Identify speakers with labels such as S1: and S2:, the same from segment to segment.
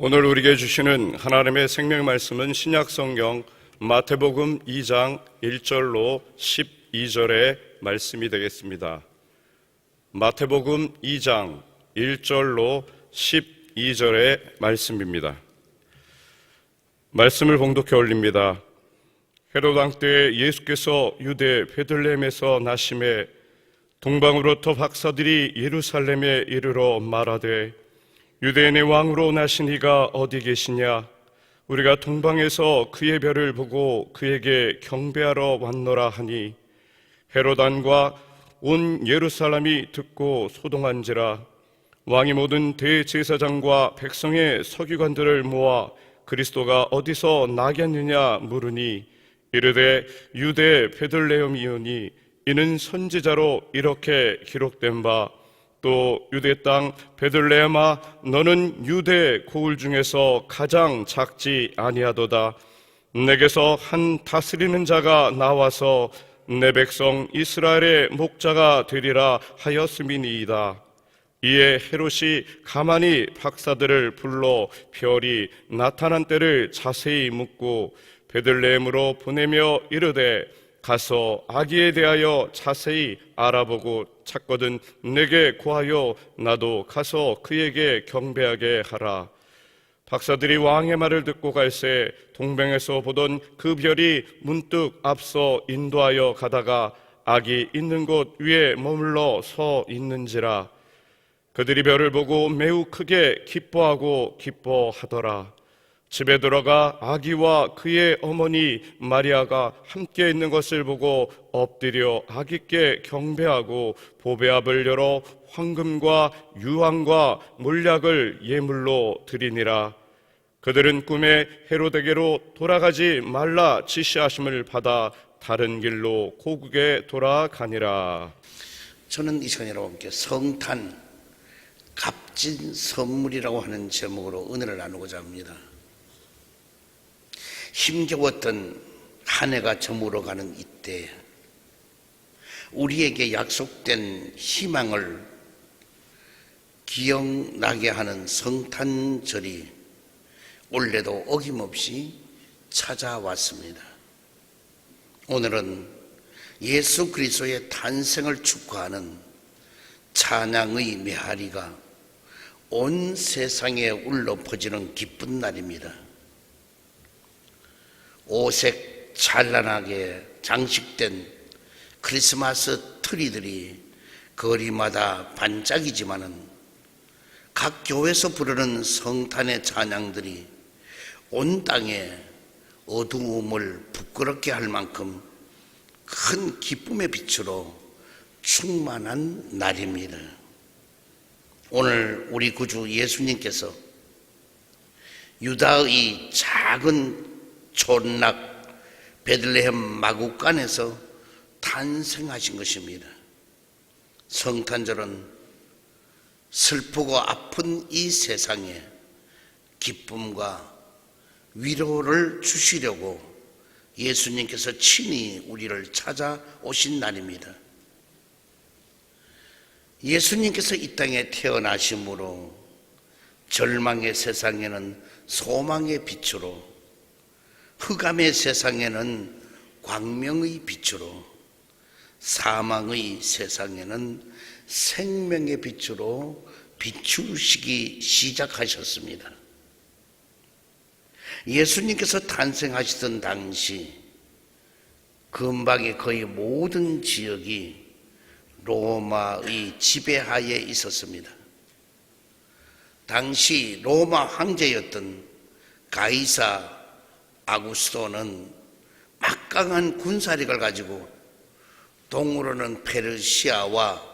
S1: 오늘 우리에게 주시는 하나님의 생명 말씀은 신약성경 마태복음 2장 1절로 12절의 말씀이 되겠습니다. 마태복음 2장 1절로 12절의 말씀입니다. 말씀을 봉독해 올립니다. 헤롯 왕 때 예수께서 유대 베들레헴에서 나심에 동방으로부터 박사들이 예루살렘에 이르러 말하되 유대인의 왕으로 나신 이가 어디 계시냐? 우리가 동방에서 그의 별을 보고 그에게 경배하러 왔노라 하니 헤롯 왕과 온 예루살렘이 듣고 소동한지라. 왕이 모든 대제사장과 백성의 서기관들을 모아 그리스도가 어디서 나겠느냐 물으니 이르되 유대 베들레헴이오니 이는 선지자로 이렇게 기록된 바 또 유대 땅 베들레헴아 너는 유대 고을 중에서 가장 작지 아니하도다. 내게서 한 다스리는 자가 나와서 내 백성 이스라엘의 목자가 되리라 하였음이니이다. 이에 헤롯이 가만히 박사들을 불러 별이 나타난 때를 자세히 묻고 베들레헴으로 보내며 이르되 가서 아기에 대하여 자세히 알아보고 찾거든 내게 구하여 나도 가서 그에게 경배하게 하라. 박사들이 왕의 말을 듣고 갈새 동방에서 보던 그 별이 문득 앞서 인도하여 가다가 아기 있는 곳 위에 머물러 서 있는지라. 그들이 별을 보고 매우 크게 기뻐하더라. 집에 들어가 아기와 그의 어머니 마리아가 함께 있는 것을 보고 엎드려 아기께 경배하고 보배압을 열어 황금과 유황과 몰약을 예물로 드리니라. 그들은 꿈에 헤롯에게로 돌아가지 말라 지시하심을 받아 다른 길로 고국에 돌아가니라.
S2: 저는 이 시간 여러분께 성탄 값진 선물이라고 하는 제목으로 은혜를 나누고자 합니다. 힘겨웠던 한 해가 저물어가는 이때 우리에게 약속된 희망을 기억나게 하는 성탄절이 올해도 어김없이 찾아왔습니다. 오늘은 예수 그리스도의 탄생을 축하하는 찬양의 메아리가 온 세상에 울려 퍼지는 기쁜 날입니다. 오색 찬란하게 장식된 크리스마스 트리들이 거리마다 반짝이지만은 각 교회에서 부르는 성탄의 찬양들이 온 땅에 어두움을 부끄럽게 할 만큼 큰 기쁨의 빛으로 충만한 날입니다. 오늘 우리 구주 예수님께서 유다의 작은 촌락 베들레헴 마구간에서 탄생하신 것입니다. 성탄절은 슬프고 아픈 이 세상에 기쁨과 위로를 주시려고 예수님께서 친히 우리를 찾아오신 날입니다. 예수님께서 이 땅에 태어나심으로 절망의 세상에는 소망의 빛으로, 흑암의 세상에는 광명의 빛으로, 사망의 세상에는 생명의 빛으로 비추시기 시작하셨습니다. 예수님께서 탄생하시던 당시 근방의 거의 모든 지역이 로마의 지배하에 있었습니다. 당시 로마 황제였던 가이사 아구스토는 막강한 군사력을 가지고 동으로는 페르시아와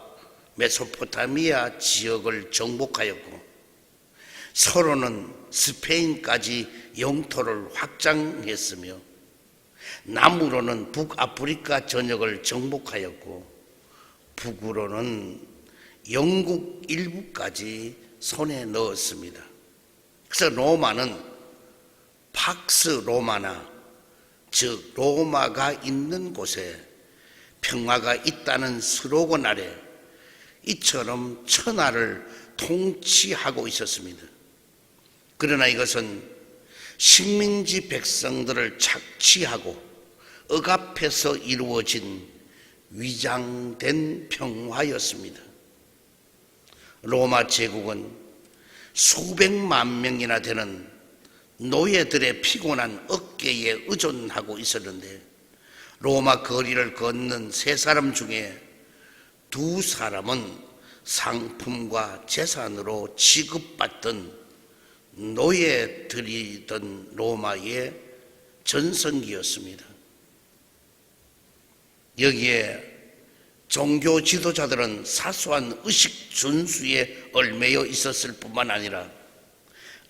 S2: 메소포타미아 지역을 정복하였고 서로는 스페인까지 영토를 확장했으며 남으로는 북아프리카 전역을 정복하였고 북으로는 영국 일부까지 손에 넣었습니다. 그래서 로마는 팍스 로마나, 즉 로마가 있는 곳에 평화가 있다는 스로건 아래 이처럼 천하를 통치하고 있었습니다. 그러나 이것은 식민지 백성들을 착취하고 억압해서 이루어진 위장된 평화였습니다. 로마 제국은 수백만 명이나 되는 노예들의 피곤한 어깨에 의존하고 있었는데, 로마 거리를 걷는 세 사람 중에 두 사람은 상품과 재산으로 취급받던 노예들이던 로마의 전성기였습니다. 여기에 종교 지도자들은 사소한 의식 준수에 얽매여 있었을 뿐만 아니라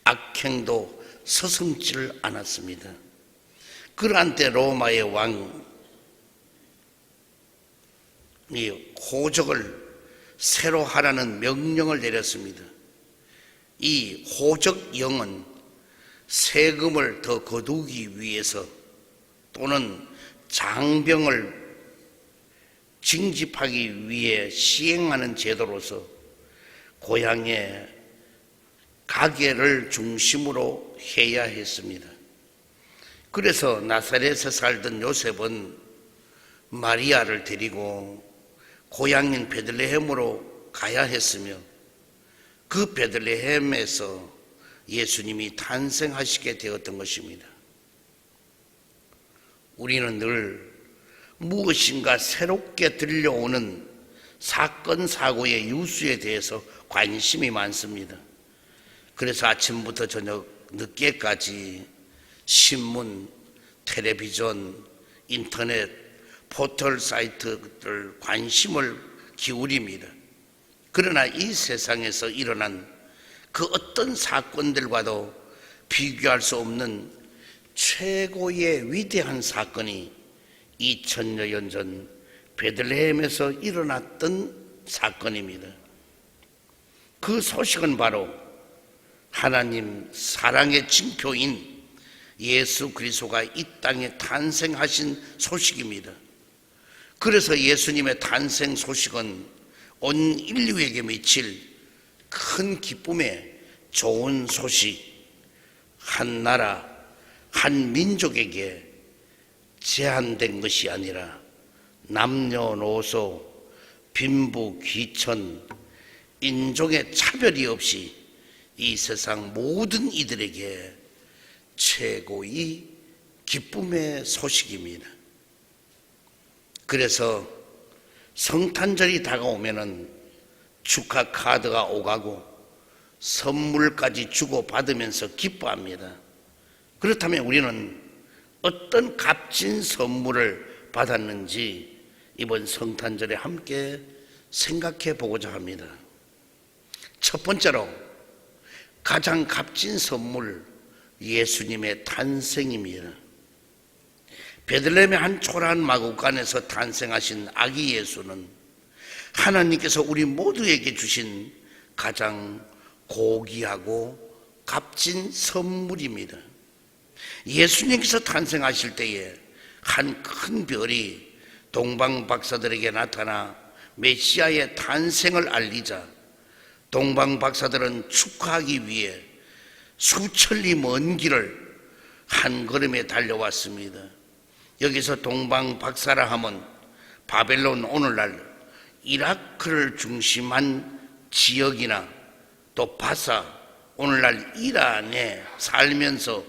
S2: 악행도 서슴지를 않았습니다. 그러한 때 로마의 왕이 호적을 새로 하라는 명령을 내렸습니다. 이 호적령은 세금을 더 거두기 위해서 또는 장병을 징집하기 위해 시행하는 제도로서 고향의 가게를 중심으로 해야 했습니다. 그래서 나사렛에 살던 요셉은 마리아를 데리고 고향인 베들레헴으로 가야 했으며, 그 베들레헴에서 예수님이 탄생하시게 되었던 것입니다. 우리는 늘 무엇인가 새롭게 들려오는 사건 사고의 유수에 대해서 관심이 많습니다. 그래서 아침부터 저녁 늦게까지 신문, 텔레비전, 인터넷, 포털 사이트들 관심을 기울입니다. 그러나 이 세상에서 일어난 그 어떤 사건들과도 비교할 수 없는 최고의 위대한 사건이 2000여 년 전 베들레헴에서 일어났던 사건입니다. 그 소식은 바로 하나님 사랑의 징표인 예수 그리스도가 이 땅에 탄생하신 소식입니다. 그래서 예수님의 탄생 소식은 온 인류에게 미칠 큰 기쁨의 좋은 소식, 한 나라, 한 민족에게 제한된 것이 아니라 남녀노소, 빈부, 귀천, 인종의 차별이 없이 이 세상 모든 이들에게 최고의 기쁨의 소식입니다. 그래서 성탄절이 다가오면은 축하 카드가 오가고 선물까지 주고받으면서 기뻐합니다. 그렇다면 우리는 어떤 값진 선물을 받았는지 이번 성탄절에 함께 생각해 보고자 합니다. 첫 번째로 가장 값진 선물, 예수님의 탄생입니다. 베들레헴의 한 초라한 마구간에서 탄생하신 아기 예수는 하나님께서 우리 모두에게 주신 가장 고귀하고 값진 선물입니다. 예수님께서 탄생하실 때에 한 큰 별이 동방 박사들에게 나타나 메시아의 탄생을 알리자 동방 박사들은 축하하기 위해 수천리 먼 길을 한 걸음에 달려왔습니다. 여기서 동방 박사라 하면 바벨론, 오늘날 이라크를 중심한 지역이나 또 바사, 오늘날 이란에 살면서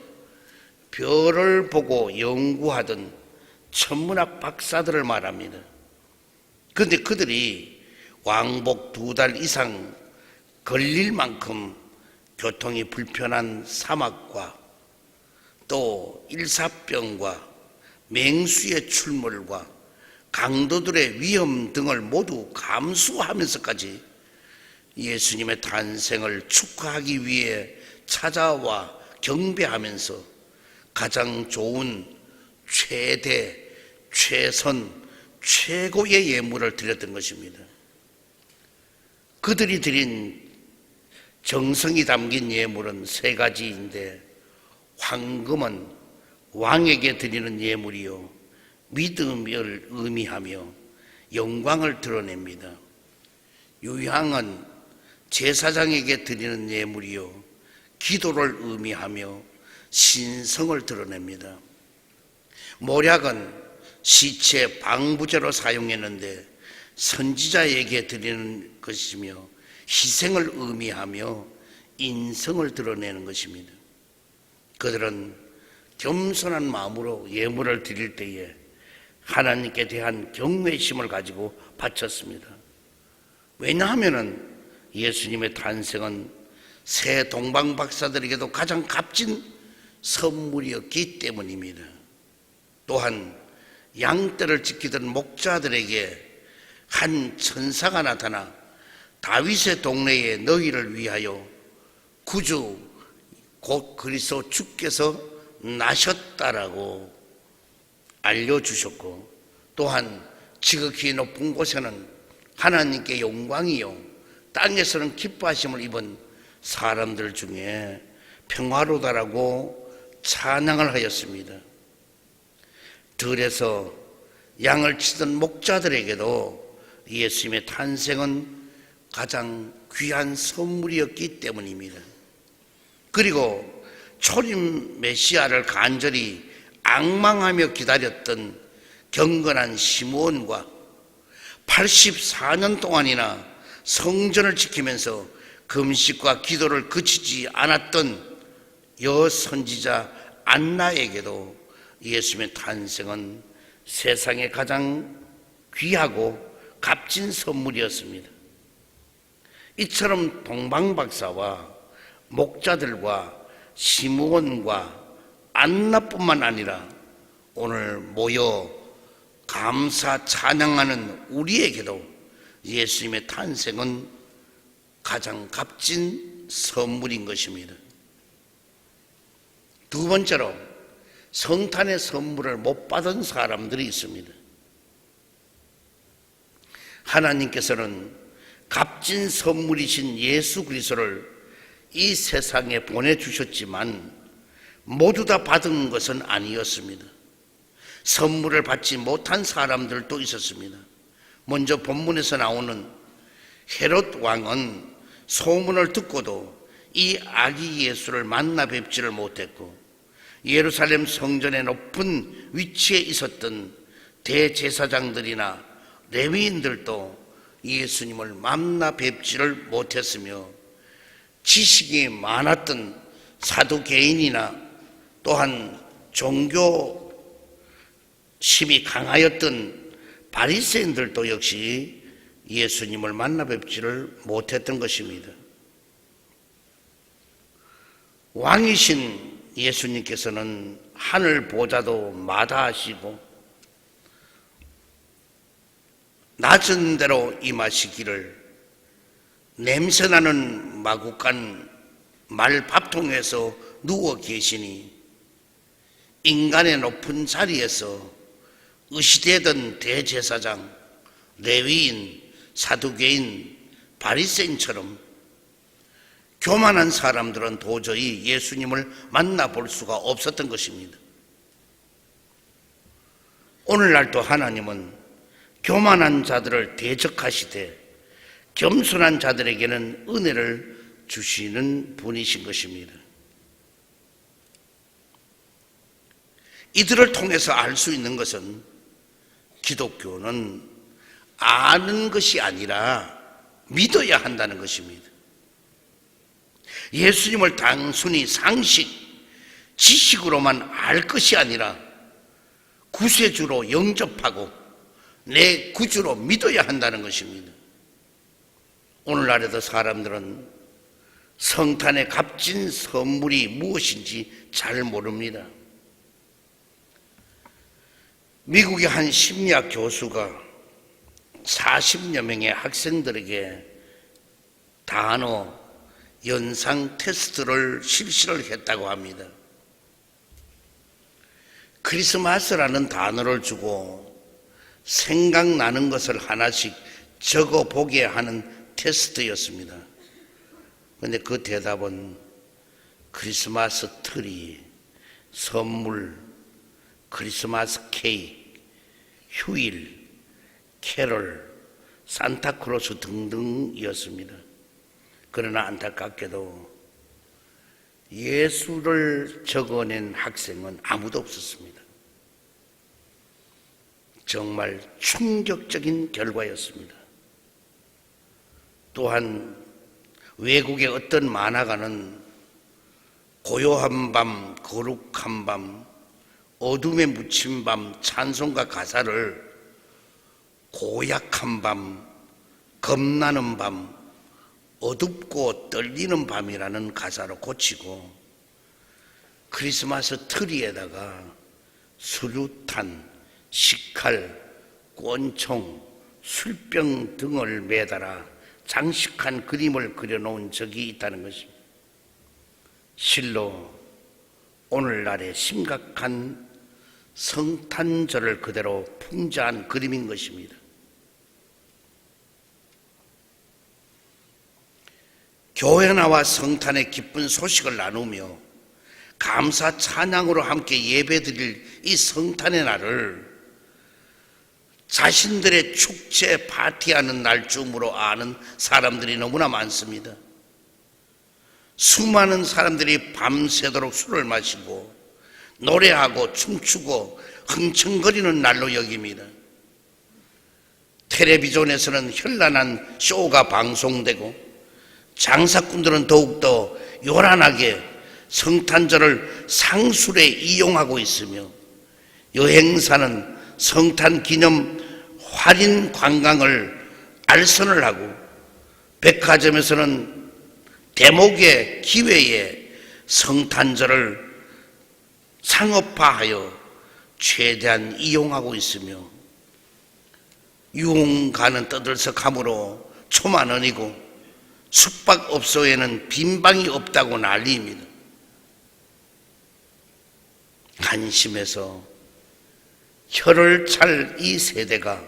S2: 별을 보고 연구하던 천문학 박사들을 말합니다. 그런데 그들이 왕복 2달 이상 걸릴 만큼 교통이 불편한 사막과 또 일사병과 맹수의 출몰과 강도들의 위험 등을 모두 감수하면서까지 예수님의 탄생을 축하하기 위해 찾아와 경배하면서 가장 좋은 최대, 최선, 최고의 예물을 드렸던 것입니다. 그들이 드린 정성이 담긴 예물은 3가지인데, 황금은 왕에게 드리는 예물이요 믿음을 의미하며 영광을 드러냅니다. 유향은 제사장에게 드리는 예물이요 기도를 의미하며 신성을 드러냅니다. 모략은 시체 방부제로 사용했는데 선지자에게 드리는 것이며 희생을 의미하며 인성을 드러내는 것입니다. 그들은 겸손한 마음으로 예물을 드릴 때에 하나님께 대한 경외심을 가지고 바쳤습니다. 왜냐하면 예수님의 탄생은 새 동방 박사들에게도 가장 값진 선물이었기 때문입니다. 또한 양떼를 지키던 목자들에게 한 천사가 나타나 다윗의 동네에 너희를 위하여 구주 곧 그리스도 주께서 나셨다라고 알려주셨고, 또한 지극히 높은 곳에는 하나님께 영광이요 땅에서는 기뻐하심을 입은 사람들 중에 평화로다라고 찬양을 하였습니다. 들에서 양을 치던 목자들에게도 예수님의 탄생은 가장 귀한 선물이었기 때문입니다. 그리고 초림 메시아를 간절히 앙망하며 기다렸던 경건한 시므온과 84년 동안이나 성전을 지키면서 금식과 기도를 그치지 않았던 여선지자 안나에게도 예수님의 탄생은 세상에 가장 귀하고 값진 선물이었습니다. 이처럼 동방박사와 목자들과 시므온과 안나뿐만 아니라 오늘 모여 감사 찬양하는 우리에게도 예수님의 탄생은 가장 값진 선물인 것입니다. 두 번째로 성탄의 선물을 못 받은 사람들이 있습니다. 하나님께서는 값진 선물이신 예수 그리스도를 이 세상에 보내주셨지만 모두 다 받은 것은 아니었습니다. 선물을 받지 못한 사람들도 있었습니다. 먼저 본문에서 나오는 헤롯 왕은 소문을 듣고도 이 아기 예수를 만나 뵙지를 못했고, 예루살렘 성전의 높은 위치에 있었던 대제사장들이나 레위인들도 예수님을 만나 뵙지를 못했으며, 지식이 많았던 사두개인이나 또한 종교심이 강하였던 바리새인들도 역시 예수님을 만나 뵙지를 못했던 것입니다. 왕이신 예수님께서는 하늘 보좌도 마다하시고 낮은 데로 임하시기를 냄새나는 마구간 말밥통에서 누워 계시니 인간의 높은 자리에서 의시되던 대제사장, 레위인, 사두개인, 바리새인처럼 교만한 사람들은 도저히 예수님을 만나볼 수가 없었던 것입니다. 오늘날도 하나님은 교만한 자들을 대적하시되 겸손한 자들에게는 은혜를 주시는 분이신 것입니다. 이들을 통해서 알 수 있는 것은 기독교는 아는 것이 아니라 믿어야 한다는 것입니다. 예수님을 단순히 상식, 지식으로만 알 것이 아니라 구세주로 영접하고 내 구주로 믿어야 한다는 것입니다. 오늘날에도 사람들은 성탄의 값진 선물이 무엇인지 잘 모릅니다. 미국의 한 심리학 교수가 40여 명의 학생들에게 단어 연상 테스트를 실시를 했다고 합니다. 크리스마스라는 단어를 주고 생각나는 것을 하나씩 적어보게 하는 테스트였습니다. 그런데 그 대답은 크리스마스 트리, 선물, 크리스마스 케이크, 휴일, 캐럴, 산타크로스 등등이었습니다. 그러나 안타깝게도 예수를 적어낸 학생은 아무도 없었습니다. 정말 충격적인 결과였습니다. 또한 외국의 어떤 만화가는 고요한 밤, 거룩한 밤, 어둠에 묻힌 밤 찬송가 가사를 고약한 밤, 겁나는 밤, 어둡고 떨리는 밤이라는 가사로 고치고 크리스마스 트리에다가 수류탄, 식칼, 권총, 술병 등을 매달아 장식한 그림을 그려놓은 적이 있다는 것입니다. 실로 오늘날의 심각한 성탄절을 그대로 풍자한 그림인 것입니다. 교회 나와 성탄의 기쁜 소식을 나누며 감사 찬양으로 함께 예배드릴 이 성탄의 날을 자신들의 축제 파티하는 날쯤으로 아는 사람들이 너무나 많습니다. 수많은 사람들이 밤새도록 술을 마시고 노래하고 춤추고 흥청거리는 날로 여깁니다. 텔레비전에서는 현란한 쇼가 방송되고 장사꾼들은 더욱더 요란하게 성탄절을 상술에 이용하고 있으며 여행사는 성탄 기념 할인 관광을 알선을 하고 백화점에서는 대목의 기회에 성탄절을 상업화하여 최대한 이용하고 있으며 유흥가는 떠들썩함으로 초만 원이고 숙박업소에는 빈방이 없다고 난리입니다. 한심해서 혀를 찰 이 세대가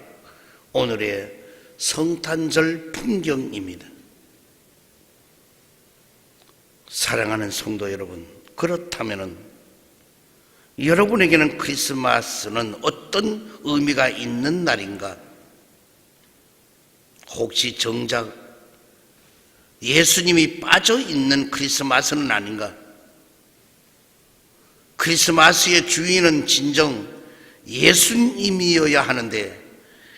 S2: 오늘의 성탄절 풍경입니다. 사랑하는 성도 여러분, 그렇다면 여러분에게는 크리스마스는 어떤 의미가 있는 날인가? 혹시 정작 예수님이 빠져 있는 크리스마스는 아닌가? 크리스마스의 주인은 진정 예수님이어야 하는데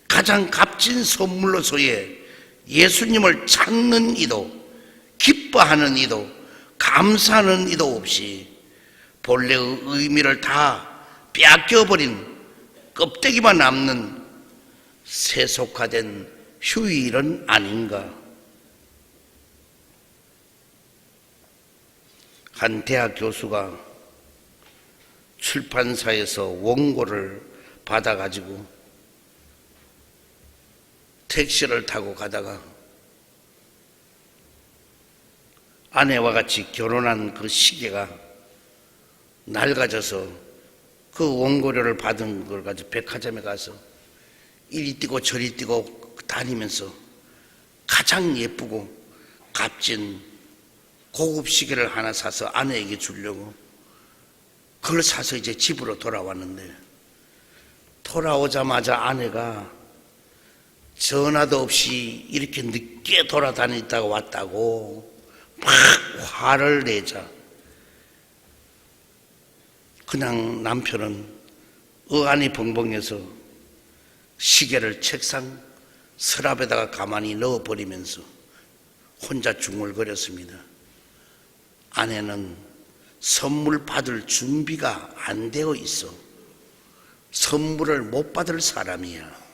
S2: 가장 값진 선물로서의 예수님을 찾는 이도 기뻐하는 이도 감사하는 이도 없이 본래의 의미를 다 빼앗겨버린 껍데기만 남는 세속화된 휴일은 아닌가? 한 대학 교수가 출판사에서 원고를 받아가지고 택시를 타고 가다가 아내와 같이 결혼한 그 시계가 낡아져서 그 원고료를 받은 걸 가지고 백화점에 가서 이리 뛰고 저리 뛰고 다니면서 가장 예쁘고 값진 고급 시계를 하나 사서 아내에게 주려고 그걸 사서 이제 집으로 돌아왔는데 돌아오자마자 아내가 전화도 없이 이렇게 늦게 돌아다녔다가 왔다고 막 화를 내자 그냥 남편은 어안이 벙벙해서 시계를 책상 서랍에다가 가만히 넣어버리면서 혼자 중얼거렸습니다. 아내는 선물 받을 준비가 안 되어 있어. 선물을 못 받을 사람이야.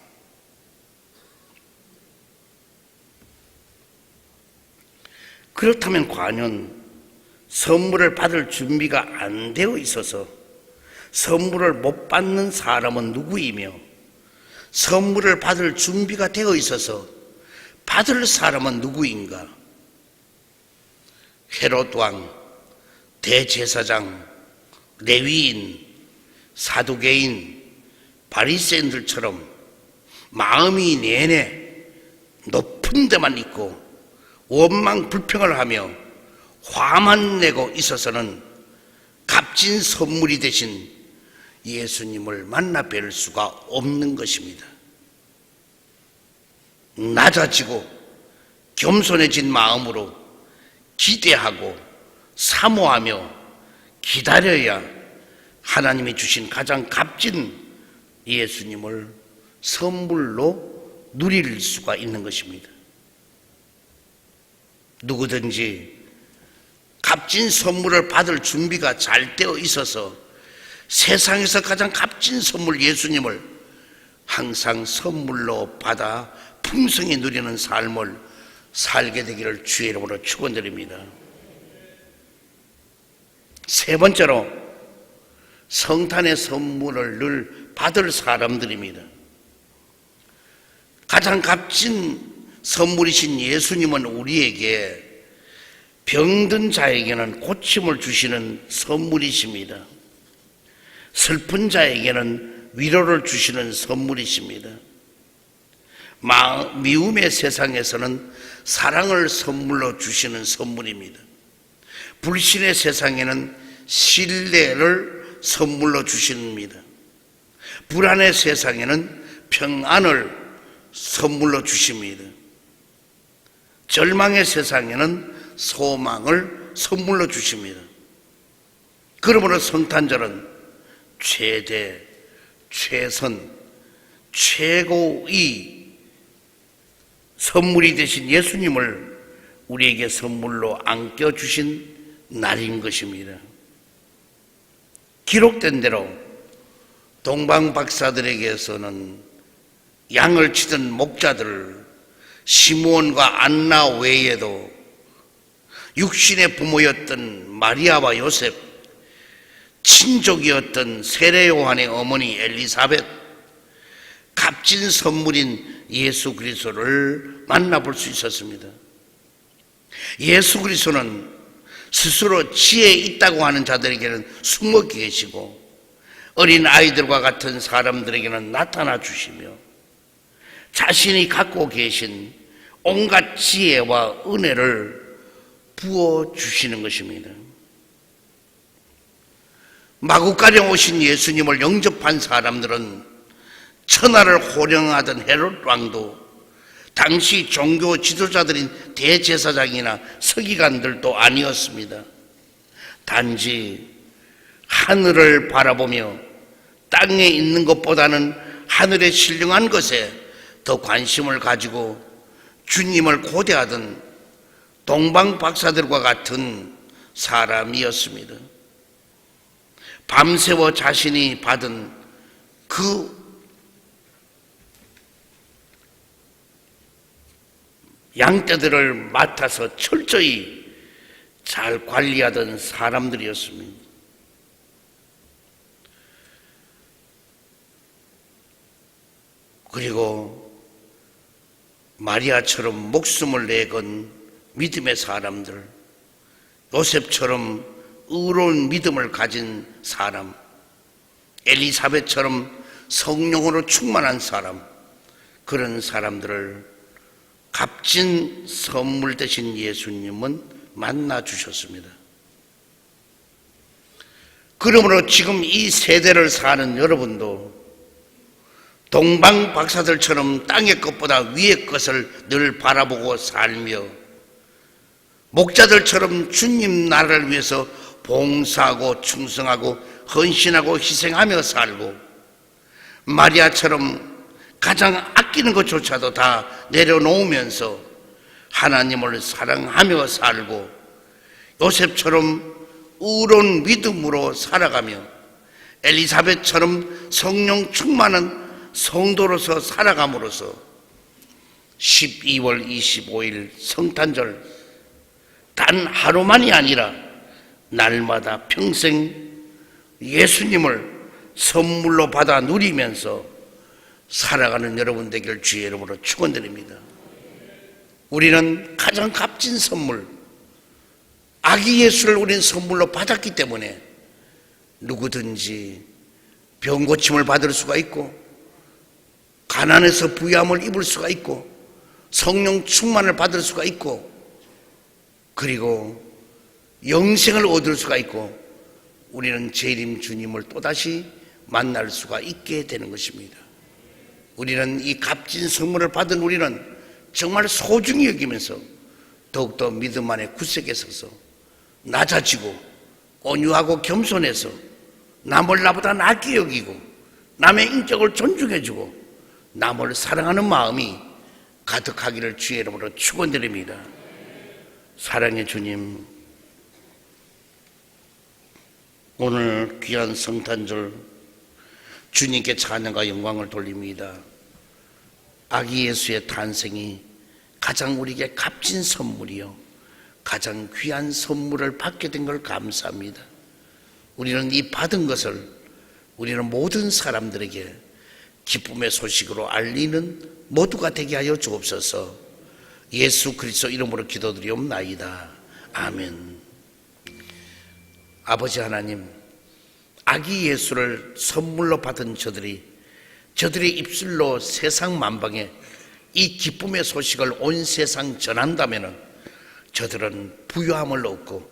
S2: 그렇다면 과연 선물을 받을 준비가 안 되어 있어서 선물을 못 받는 사람은 누구이며 선물을 받을 준비가 되어 있어서 받을 사람은 누구인가? 헤롯 왕, 대제사장, 레위인, 사두개인, 바리새인들처럼 마음이 내내 높은 데만 있고 원망 불평을 하며 화만 내고 있어서는 값진 선물이 되신 예수님을 만나 뵐 수가 없는 것입니다. 낮아지고 겸손해진 마음으로 기대하고 사모하며 기다려야 하나님이 주신 가장 값진 예수님을 선물로 누릴 수가 있는 것입니다. 누구든지 값진 선물을 받을 준비가 잘 되어 있어서 세상에서 가장 값진 선물 예수님을 항상 선물로 받아 풍성히 누리는 삶을 살게 되기를 주의 이름으로 축원드립니다. 세 번째로 성탄의 선물을 늘 받을 사람들입니다. 가장 값진 선물이신 예수님은 우리에게 병든 자에게는 고침을 주시는 선물이십니다. 슬픈 자에게는 위로를 주시는 선물이십니다. 미움의 세상에서는 사랑을 선물로 주시는 선물입니다. 불신의 세상에는 신뢰를 선물로 주십니다. 불안의 세상에는 평안을 선물로 주십니다. 절망의 세상에는 소망을 선물로 주십니다. 그러므로 성탄절은 최대, 최선, 최고의 선물이 되신 예수님을 우리에게 선물로 안겨주신 날인 것입니다. 기록된 대로 동방 박사들에게서는 양을 치던 목자들 시므온과 안나 외에도 육신의 부모였던 마리아와 요셉, 친족이었던 세례 요한의 어머니 엘리사벳, 값진 선물인 예수 그리스도를 만나볼 수 있었습니다. 예수 그리스도는 스스로 지혜 있다고 하는 자들에게는 숨어 계시고 어린 아이들과 같은 사람들에게는 나타나 주시며 자신이 갖고 계신 온갖 지혜와 은혜를 부어주시는 것입니다. 마구가령 오신 예수님을 영접한 사람들은 천하를 호령하던 헤롯 왕도 당시 종교 지도자들인 대제사장이나 서기관들도 아니었습니다. 단지 하늘을 바라보며 땅에 있는 것보다는 하늘의 신령한 것에 더 관심을 가지고 주님을 고대하던 동방 박사들과 같은 사람이었습니다. 밤새워 자신이 받은 그 양떼들을 맡아서 철저히 잘 관리하던 사람들이었습니다. 그리고 마리아처럼 목숨을 내건 믿음의 사람들, 요셉처럼 의로운 믿음을 가진 사람, 엘리사벳처럼 성령으로 충만한 사람, 그런 사람들을 값진 선물 되신 예수님은 만나 주셨습니다. 그러므로 지금 이 세대를 사는 여러분도 동방 박사들처럼 땅의 것보다 위의 것을 늘 바라보고 살며 목자들처럼 주님 나라를 위해서 봉사하고 충성하고 헌신하고 희생하며 살고 마리아처럼 가장 아끼는 것조차도 다 내려놓으면서 하나님을 사랑하며 살고 요셉처럼 의로운 믿음으로 살아가며 엘리사벳처럼 성령 충만한 성도로서 살아감으로써 12월 25일 성탄절 단 하루만이 아니라 날마다 평생 예수님을 선물로 받아 누리면서 살아가는 여러분 되기를 주의 이름으로 축원드립니다. 우리는 가장 값진 선물, 아기 예수를 우리는 선물로 받았기 때문에 누구든지 병 고침을 받을 수가 있고 가난해서 부유함을 입을 수가 있고 성령 충만을 받을 수가 있고 그리고 영생을 얻을 수가 있고 우리는 재림 주님을 또다시 만날 수가 있게 되는 것입니다. 우리는 이 값진 선물을 받은 우리는 정말 소중히 여기면서 더욱더 믿음 안에 굳세게 서서 낮아지고 온유하고 겸손해서 남을 나보다 낫게 여기고 남의 인격을 존중해주고 남을 사랑하는 마음이 가득하기를 주의 이름으로 축원드립니다. 사랑의 주님, 오늘 귀한 성탄절 주님께 찬양과 영광을 돌립니다. 아기 예수의 탄생이 가장 우리에게 값진 선물이요 가장 귀한 선물을 받게 된 걸 감사합니다. 우리는 이 받은 것을 우리는 모든 사람들에게 기쁨의 소식으로 알리는 모두가 되게 하여 주옵소서. 예수 그리스도 이름으로 기도드리옵나이다. 아멘. 아버지 하나님, 아기 예수를 선물로 받은 저들의 입술로 세상 만방에 이 기쁨의 소식을 온 세상 전한다면 저들은 부유함을 얻고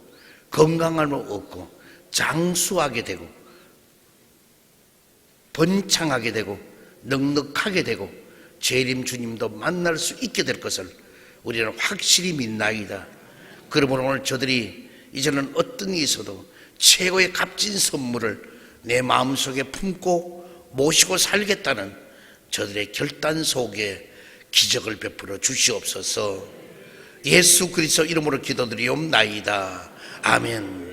S2: 건강함을 얻고 장수하게 되고 번창하게 되고 넉넉하게 되고 재림 주님도 만날 수 있게 될 것을 우리는 확실히 믿나이다. 그러므로 오늘 저들이 이제는 어떤 일이 있어도 최고의 값진 선물을 내 마음속에 품고 모시고 살겠다는 저들의 결단 속에 기적을 베풀어 주시옵소서. 예수 그리스도 이름으로 기도드리옵나이다. 아멘.